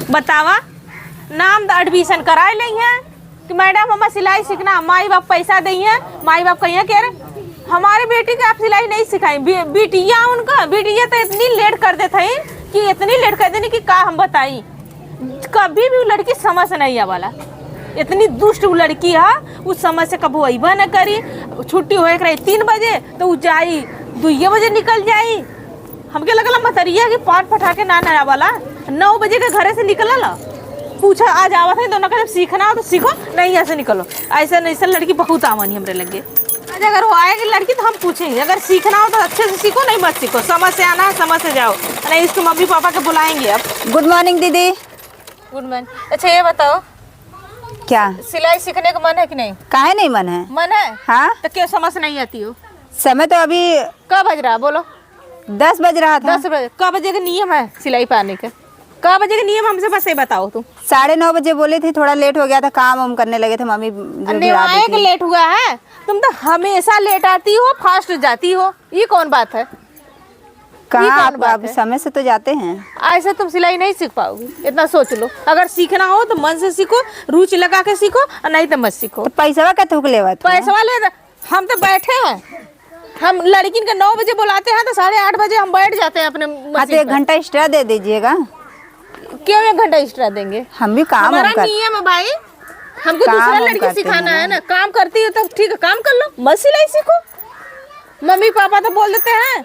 बतावा नाम एडमिशन कराए ली है कि मैडम हमें सिलाई सीखना, माई बाप पैसा दी है, माई बाप कहिए कह रहे हमारे बेटी के आप सिलाई नहीं सिखाई। बेटिया उनका बेटिया तो इतनी लेट कर देते हैं कि इतनी लेट कर देने की का हम बताई। कभी भी वो लड़की समझ नहीं आवाला, इतनी दुष्ट वो लड़की है। उस समझ से कभी अबा न करी, छुट्टी होए करे 3 बजे तो वो जाई 2 बजे निकल जाई। हमके लगला मतरिया की पाट पटा के ना नया वाला 9 बजे के घरे से निकलल। पूछा आज आवा था दोनों का, जब सीखना हो तो सीखो, नहीं ऐसे निकलो। ऐसा नहीं, ऐसा लड़की बहुत आवानी हमरे लगे। आज अगर वो आएगी लड़की तो हम पूछेंगे, अगर सीखना हो तो अच्छे से सीखो, नहीं मत सीखो। समझ से आना है समझ से जाओ, नहीं इसको मम्मी पापा के बुलाएंगे अब। गुड मॉर्निंग दीदी। Good morning. अच्छा ये बताओ, क्या सिलाई सीखने का मन है कि नहीं? काहे नहीं मन है? मन है। हाँ तो क्यों समझ नहीं आती हो? समय तो अभी कब बज रहा बोलो? 10 बज रहा था। 10 बजे। कब बजे का नियम है सिलाई पाने का? कब बजे का नियम हमसे बस ये बताओ तुम। 9:30 बजे बोली थी, थोड़ा लेट हो गया था, काम वाम करने लगे थे मम्मी जो भिड़ा दी थी। लेट हुआ है? तुम तो हमेशा लेट आती हो, फास्ट जाती हो, ये कौन बात है? कहाँ आप समय से तो जाते हैं। ऐसे तुम सिलाई नहीं सीख पाओगी, इतना सोच लो। अगर सीखना हो तो मन से सीखो, रुचि लगा के सीखो, और नहीं तो मत सीखो। तो पैसा का थूक लेवा? पैसा ले, हम तो बैठे हैं, हम लड़की के 9 बजे बुलाते हैं तो 8:30 बजे हम बैठ जाते हैं अपने हाँ तो 1 घंटा एक्स्ट्रा दे दीजिएगा। क्यों 1 घंटा एक्स्ट्रा देंगे? हम भी काम हमारा नियम है भाई, हमको दूसरा लड़की सिखाना है ना। काम करती है तो ठीक है, काम कर लो, मत सिलाई सीखो। मम्मी पापा तो बोल देते हैं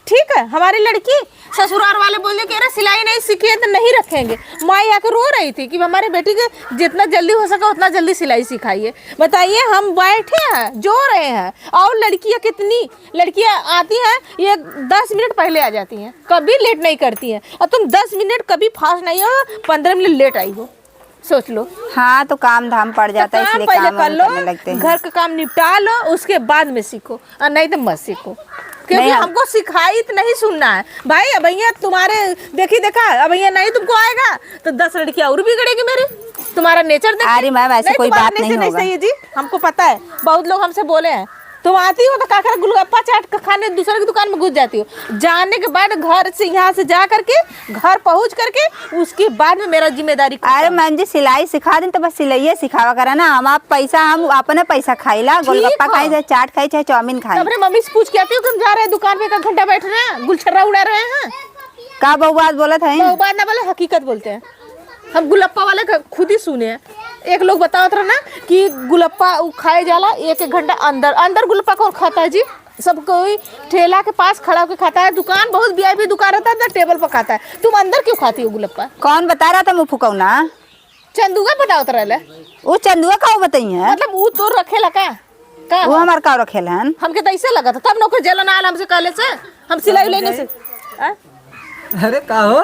ठीक है, हमारी लड़की ससुराल वाले बोल के रहे सिलाई नहीं सीखी है तो नहीं रखेंगे। माँ आके रो रही थी कि हमारी बेटी के जितना जल्दी हो सका उतना जल्दी सिलाई सिखाइए। बताइए, हम बैठे हैं जो रहे हैं, और लड़कियां कितनी लड़कियां आती हैं ये 10 मिनट पहले आ जाती हैं, कभी लेट नहीं करती हैं। और तुम 10 मिनट कभी फास्ट नहीं हो, 15 मिनट लेट आई हो, सोच लो। हाँ तो काम धाम पड़ जाता है, इसलिए काम कर लो, करने लगते हैं। घर का काम निपटा लो, उसके बाद में सीखो, और नहीं तो मत सीखो। क्योंकि हमको सिखाई तो नहीं सुनना है भाई। अब भैया तुम्हारे देखा, अब भैया नहीं तुमको आएगा तो 10 लड़कियां और बिगड़ेगी मेरी। तुम्हारा नेचर देख। अरे मैम ऐसे कोई बात नहीं होगा। सही है जी, हमको पता है, बहुत लोग हमसे बोले हैं। तुम आती हो तो काकर गुलगप्पा चाट खाने दूसरे की दुकान में घुस जाती हो। जाने के बाद घर से यहाँ से जा करके घर पहुँच करके उसके बाद में मेरा जिम्मेदारी। अरे मैम जी सिलाई सिखा दिन तो बस सिलाई सिखावा करा ना। हम आप पैसा, हम अपने पैसा खाईला, गोलगप्पा खाई चाहे चाट खाई चाहे चाउमीन खाई। अपने मम्मी से पूछ के आती हो कि हम जा रहे हैं दुकान पे, 1 घंटा बैठ रहे हैं, गुलछर्रा उड़ा रहे हैं। का बहु बात बोला था? बहु बात ना बोले, हकीकत बोलते हैं। हम गुलप्पा वाले खुद ही सुने हैं। एक लोग बताओ ना कि गुलप्पा खाए जाला 1-1 घंटा अंदर गुलप्पा कौन खाता है जी? सब कोई ठेला के पास खड़ा होकर खाता है। दुकान बहुत वीआईपी दुकान रहता है, टेबल पर खाता है। तुम अंदर क्यों खाती हो गुलप्पा? कौन बता रहा था मुँह फुकौना? चंदुआ बताओ रहे। वो चंदुआ का बताइए, मतलब वो तो रखेला का वो हमारे का रखेल हन। हमके तो ऐसे लगा था, तब नौकर जलन आल हमसे कहले से हम सिलाई लेने से। अरे का हो,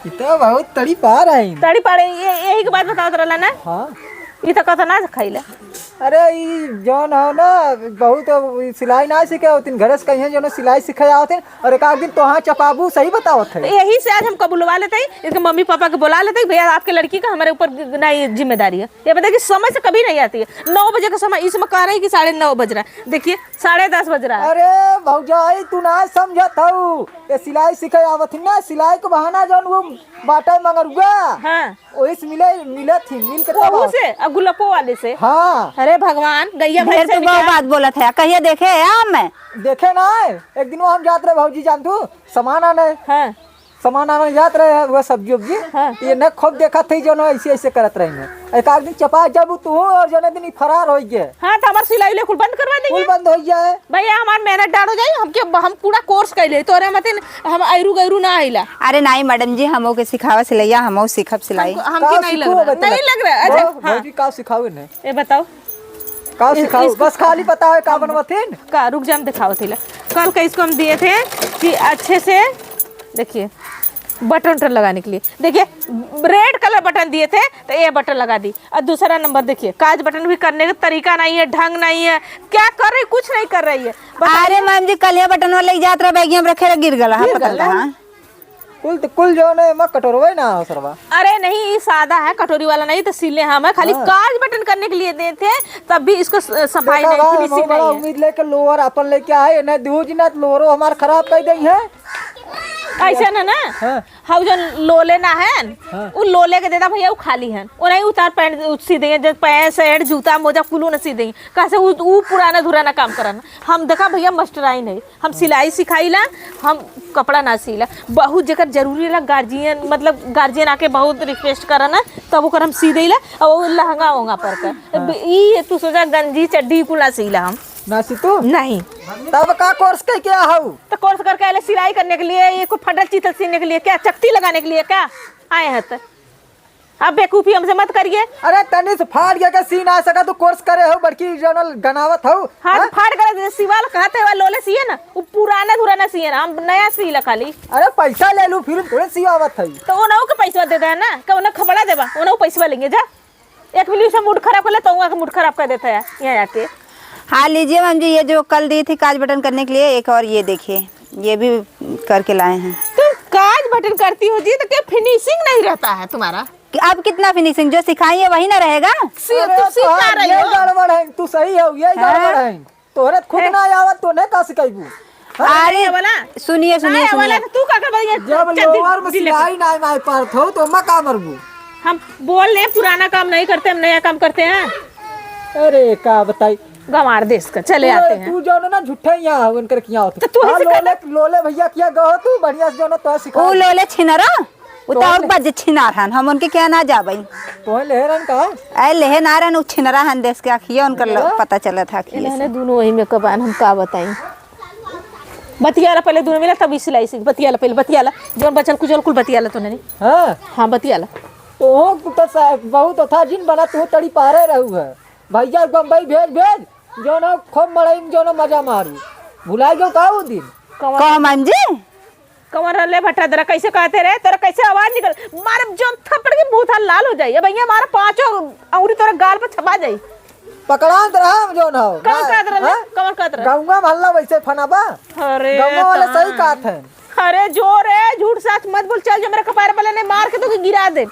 इतना बहुत तड़ी पा रही तड़ी पाड़े यही के बात बताओ रहला ना। हाँ ये तो कथा ना खाइले। अरे ये जौन हो ना बहुत सिलाई ना सीखे होतीन, घर से कहीं जो सिलाई सिखाए होते। और एक दिन तो हाँ चपाबू सही बताओ थे। तो यही से आज हम बुलवा लेते हैं, इसके मम्मी पापा को बुला लेते हैं। भैया आपके लड़की का हमारे ऊपर नहीं जिम्मेदारी है। ये बताइए कि समय से कभी नहीं आती है। 9 बजे का समय इसमें कह रहे हैं कि 9:30 बज रहा है, देखिए 10:30 बज रहा है। अरे भौजाई तू ना समझत हो, ये सिलाई सिखाए आवत ना, सिलाई को बहाना जौन वो बाटे मंगरुआ। हाँ वही से मिले थी, मिल के वो से अब गुलप्पो वाले से। हाँ अरे भगवान, गैया ढेर तो बहुत बात बोला था, कहिए देखे आम में देखे ना। एक दिन हम जाते रहे भौजी, जान तू सामान आने, हाँ सामान आने जाते रहे वो सब्जी उब्जी। हाँ। ये न खूब देखा थी जो ऐसे ऐसे करत रही। एक दिन चपा जब तू और जो दिन फरार हो गए। हाँ तो हमारे सिलाई कुल बंद करवा देंगे। कुल बंद हो जाए भैया, हमार मेहनत डाल हो जाए। हम पूरा कोर्स कैले तोरे मत हम गैरू ना आइला। अरे नहीं मैडम जी, हमो के सिखावा सिलैया, हमो सीखब सिलाई। हमके नहीं लग रहा। अच्छा भौजी का सिखावे ने, ये बताओ का सिखाओ? बस खाली बताओ का बनवथिन का। रुक जा, हम दिखाओ थे। कल का इसको हम दिए थे कि अच्छे से देखिए बटन लगाने के लिए। देखिए रेड कलर बटन दिए थे तो ये बटन लगा दी। और दूसरा नंबर देखिए, काज बटन भी करने का तरीका नहीं है, ढंग नहीं है। क्या कर रही, कुछ नहीं कर रही है। अरे मैम जी कल ये बटन वाले जात रहा बैग में रखे गिर गला। हाँ पकड़ हाँ कुल तो कुल जो है मैं कटोरवे ना हो सरवा। अरे नहीं, ये सादा है, कटोरी वाला नहीं। तो सिले हम खाली काज बटन करने के लिए दे थे, तब भी इसको सफाई नहीं, फिनिशिंग नहीं है। उम्मीद लेके लोअर अपन लेके आए ना, दूज ना लोअरो हमार खराब कर दी है। ऐसा ना हाँ। हम जो लोले ना है हाँ। उ लोले के देता भैया उ खाली है वो नहीं उतार पैंट सी देंगे जब पैंट शर्ट जूता मोजा कुलू न सी देंगे कैसे उ पुराना धुराना काम करना हम देखा भैया मास्टराई नहीं हम सिलाई सिखाईला हम कपड़ा ना सीला बहुत जगह जरूरी ला गार्जियन मतलब गार्जियन आके बहुत रिक्वेस्ट करना तब ओकर हम सी देला और वो लहंगा वंगा पर कर ई तू सोचा गंजी चड्डी कुला सीला हम ना सी तू नहीं तब का कोर्स के क्या हूँ तो कोर्स करके आए सिलाई करने के लिए ये कोई फटल चीतल सीने के लिए क्या चक्ती लगाने के लिए क्या आए हैं तो अब बेकूफी हमसे मत करिए। अरे तनी से फाड़ गया के सी ना सका तू कोर्स करे हो बड़की जनरल गनावत हो हाँ तो फाड़ कर सिवाल कहते हुए लोले सिए ना वो पुराना धुराना सिए ना हम नया सीला खाली अरे पैसा ले लू फिर थोड़े सियावत है तो वो के पैसा दे दे ना क्या उन्हें खबड़ा देवा उन्हें पैसा लेंगे जा एक मिली से मूड खराब कर ले तो वहाँ का मूड खराब कर देता है यहाँ आके। हाँ लीजिए मैम जी, ये जो कल दी थी काज बटन करने के लिए एक और ये देखिए ये भी करके लाए हैं। तुम काज बटन करती हो जी तो क्या फिनिशिंग नहीं रहता है तुम्हारा? कि अब कितना फिनिशिंग जो सिखाई है वही ना रहेगा। तुम सीखा रही ये हो गड़बड़ है तू सही है ये गड़बड़ है तोरे खुद ना आवत तो नहीं का सिखाईबू। अरे वाला सुनिए सुनिए वाला सुनिए तू का कर जब लोअर में सिलाई ना माय पर थो तो मैं का मरबू। हम बोल रहे पुराना काम नहीं करते हम नया काम करते हैं। अरे का बताई गंवार देश का चले आते हैं। तू जो ना झूठे यहाँ उनकर किया होता तो तू ही सिखा लोले भैया किया गहो तू बढ़िया से जो ना तो सिखा ओ लोले छिनरा वो तो और बज छिनार हन हम उनके क्या ना जाबई तो लेहरन का ऐ लेहे नारन उ छिनरा हन देश के अखिया उनकर पता चला था कि इन्होंने दोनों वही में कबान हम का बताएं। बतियाला पहले दोनों मिला तब सिलाई सीख बतियाला पहले बतियाला जो बचल कुल बतियाला तो नहीं। हां हाँ बतियाला तो बहुत था जिन बना तू तड़ी पारे रहू है भैया बम्बई भेज जो ना खूब मड़ाई जो ना मजा मारू भुला गयो का वो दिन कहो मैम जी कमर ले भट्टा दरा कैसे कहते रहे तेरा कैसे आवाज निकल मारे जो थप्पड़ की मुंह था लाल हो जाए भैया हमारा पांचों अंगुली तेरा गाल पे छपा जाए पकड़ा रहा जो ना कमर कहत रहे गाँव महल्ला वैसे फनाबा अरे गाँव वाले सही कहत है। अरे जोर है झूठ सच मत बोल चल जो मेरे कपार वाले ने मार के तो गिरा दे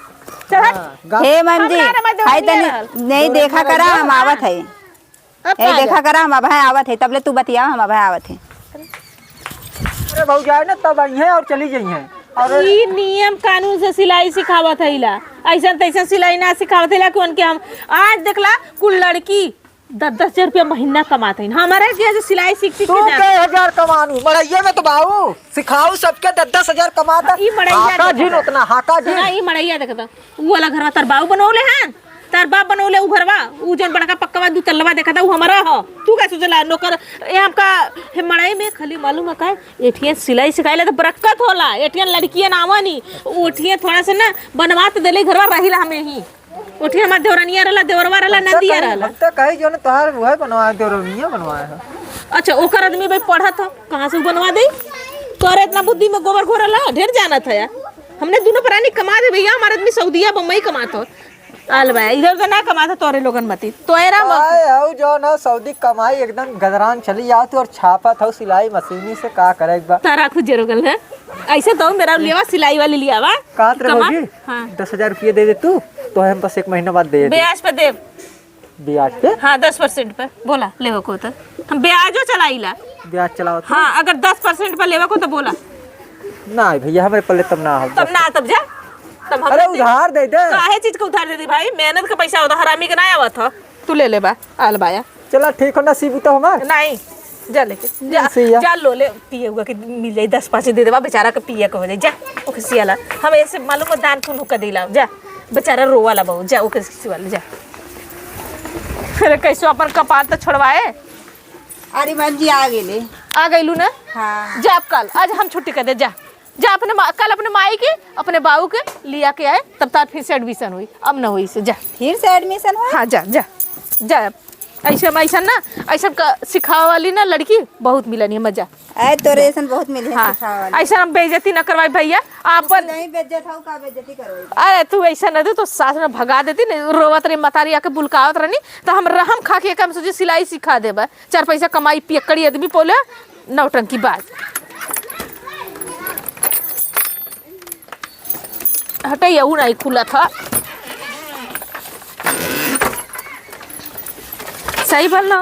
चल हे मैम जी हाय तनी नहीं देखा करा हम आवत है ए देखा करा हम अब आवत है तबले तू बतिया हम अब आवत है। अरे बहु जाए ना तब आई है और चली जाई है और ई नियम कानून से सिलाई सिखावत है इला ऐसा तैसा सिलाई ना सिखावत है कि उनके हम आज देखला कुल लड़की 10-10 रुपया महीना कमाते हैं हमारे क्या जो सिलाई सीख तू के 1000 कमानू मड़ैया में तो बाऊ सिखाऊ सबके 10-10 हजार कमाता ई मड़ैया हाका जिन उतना हाका जिन ई मड़ैया देखता वो वाला घरवा तार बाऊ बनौले हैं तार बाप बनौले उ घरवा उ जन बड़का पक्का दू तल्लवा देखता उ हमारा हो तू कैसे चला नौकर ये हमका मड़ाई में खाली मालूम है का एठियन सिलाई सिखाइले तो बरकत होला एठियन लड़कियन आवनी ओठियन थोड़ा से ना बनवा तो देले घरवा रहिला हमें ही ओठियन हमार देवरनिया रहला देवरवा रहला नदिया रहला तो कही जो ना तोहार वह बनवाया देवरनिया बनवाया है। अच्छा ओकर आदमी भाई पढ़त हो कहां से बनवा दे तोरे इतना बुद्धि में गोबर घोरला ढेर जाना था यार हमने दोनों प्राणी कमा दे भैया हमारा आदमी सऊदीया बम्बई कमाता हो आल भाई इधर तो ना कमाता तोरे लोगन मती तोरा आए जो ना सऊदी कमाई एकदम गदरान चली जाती और छापा था सिलाई मशीनी से का करे एक बार तारा खुद जरूर है ऐसे तो मेरा लिया सिलाई वाली लिया वा कात रहोगी हाँ 10,000 रुपये दे दे तू तो हम बस 1 महीना बाद दे दे ब्याज पे दे ब्याज पे हाँ 10% पे बोला लेवो को तो हम ब्याजो चलाईला ब्याज चलाओ हाँ अगर 10% पे लेवो को तो बोला ना भैया हमारे पल्ले तब ना हो तब ना तब जा तब हम अरे उधार दे दे काहे चीज को उधार दे दी भाई मेहनत का पैसा होता हरामी का ना आवा था तू ले ले बा आल बाया चला ठीक हो नसीब तो हमार नहीं जा लेके जा लो ले पिए हुआ कि मिल जाए 10-5 दे देवा बेचारा का पिए को हो जाए जा ओके सियाला हम ऐसे मालूम है दान पुण्य का दिला जा बेचारा रोवाला बहु जा ओके सिवाला जा अरे कैसे अपन कपार तो छोड़वाए अरे मैम जी आ गेले आ गईलू ना हाँ जा कल आज हम छुट्टी कर दे जा जा अपने कल अपने माई के अपने बाबू के लिया के आए तब तक फिर से एडमिशन हुई अब ना हुई से जा फिर से एडमिशन हो हाँ जा जा जा ऐसा ऐसा ना ऐसा सिखावा वाली ना लड़की बहुत मिलनी है मजा ऐ तोरे ऐसन बहुत मिले हैं सिखावे हाँ वाली। ऐसा हम बेइज्जती न करवाई भैया आप नहीं बेइज्जत हो का बेइज्जती करो अरे तू ऐसा न दे तो सास में भगा देती न रोवत रही मतारी आके बुलकावत रहनी तो हम खा के हम सोचे सिलाई सिखा देबा 4 पैसा कमाई पियकड़ी आदमी बोले नौटंकी बात हटे ऊ नहीं खुला था सही बोल